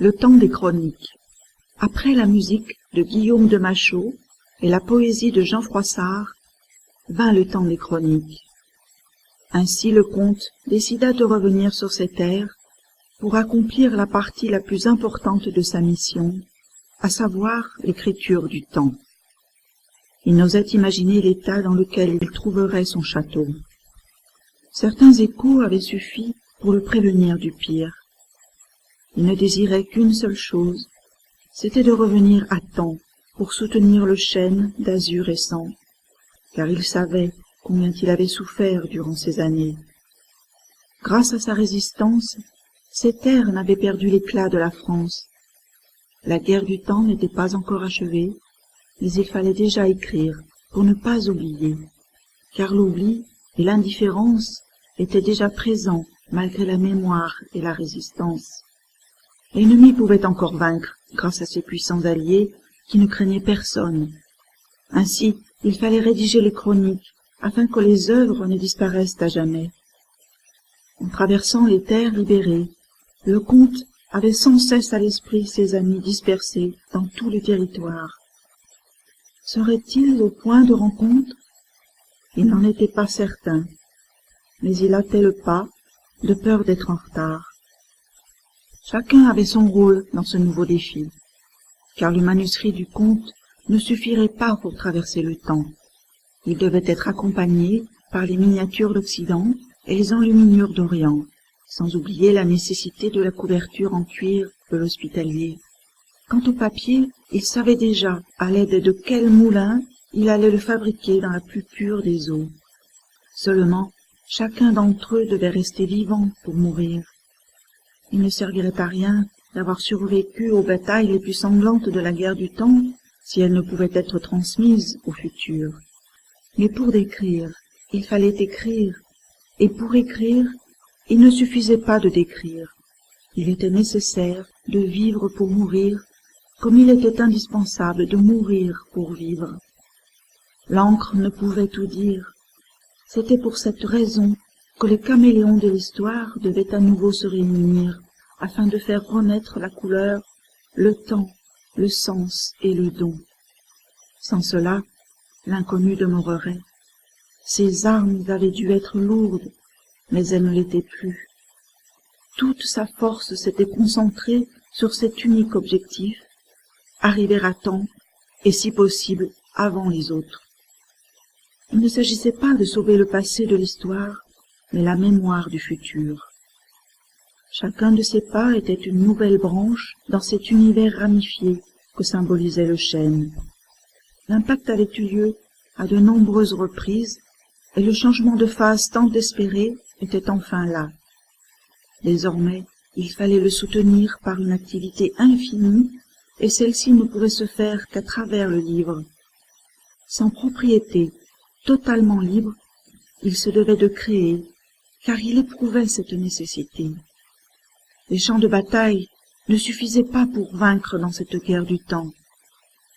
Le temps des chroniques. Après la musique de Guillaume de Machaut et la poésie de Jean Froissart, vint le temps des chroniques. Ainsi le comte décida de revenir sur ses terres pour accomplir la partie la plus importante de sa mission, à savoir l'écriture du temps. Il n'osait imaginer l'état dans lequel il trouverait son château. Certains échos avaient suffi pour le prévenir du pire. Il ne désirait qu'une seule chose, c'était de revenir à temps pour soutenir le chêne d'azur-et-sang, car il savait combien il avait souffert durant ces années. Grâce à sa résistance, ses terres n'avaient perdu l'éclat de la France. La guerre du temps n'était pas encore achevée, mais il fallait déjà écrire pour ne pas oublier, car l'oubli et l'indifférence étaient déjà présents malgré la mémoire et la résistance. L'ennemi pouvait encore vaincre grâce à ses puissants alliés qui ne craignaient personne. Ainsi, il fallait rédiger les chroniques afin que les œuvres ne disparaissent à jamais. En traversant les terres libérées, le comte avait sans cesse à l'esprit ses amis dispersés dans tout le territoire. Seraient-ils au point de rencontre? Il n'en était pas certain, mais il hâtait le pas, de peur d'être en retard. Chacun avait son rôle dans ce nouveau défi, car le manuscrit du conte ne suffirait pas pour traverser le temps. Il devait être accompagné par les miniatures d'Occident et les enluminures d'Orient, sans oublier la nécessité de la couverture en cuir de l'hospitalier. Quant au papier, il savait déjà à l'aide de quel moulin il allait le fabriquer dans la plus pure des eaux. Seulement, chacun d'entre eux devait rester vivant pour mourir. Il ne servirait à rien d'avoir survécu aux batailles les plus sanglantes de la guerre du temps si elles ne pouvaient être transmises au futur. Mais pour décrire, il fallait écrire, et pour écrire, il ne suffisait pas de décrire. Il était nécessaire de vivre pour mourir, comme il était indispensable de mourir pour vivre. L'encre ne pouvait tout dire. C'était pour cette raison que les caméléons de l'histoire devaient à nouveau se réunir, afin de faire renaître la couleur, le temps, le sens et le don. Sans cela, l'inconnu demeurerait. Ses armes avaient dû être lourdes, mais elles ne l'étaient plus. Toute sa force s'était concentrée sur cet unique objectif, arriver à temps, et si possible, avant les autres. Il ne s'agissait pas de sauver le passé de l'histoire, mais la mémoire du futur. Chacun de ses pas était une nouvelle branche dans cet univers ramifié que symbolisait le chêne. L'impact avait eu lieu à de nombreuses reprises, et le changement de phase tant espéré était enfin là. Désormais, il fallait le soutenir par une activité infinie, et celle-ci ne pouvait se faire qu'à travers le livre. Sans propriété, totalement libre, il se devait de créer, car il éprouvait cette nécessité. Les champs de bataille ne suffisaient pas pour vaincre dans cette guerre du temps.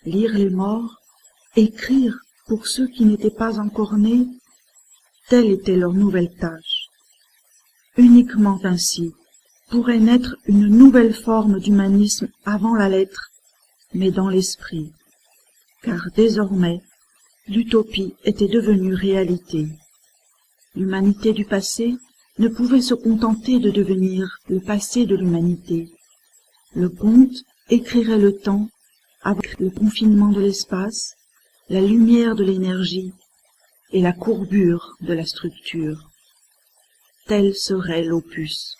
Lire les morts, écrire pour ceux qui n'étaient pas encore nés, telle était leur nouvelle tâche. Uniquement ainsi pourrait naître une nouvelle forme d'humanisme avant la lettre, mais dans l'esprit, car désormais l'utopie était devenue réalité. L'humanité du passé ne pouvait se contenter de devenir le passé de l'humanité. Le conte écrirait le temps avec le confinement de l'espace, la lumière de l'énergie et la courbure de la structure. Tel serait l'opus.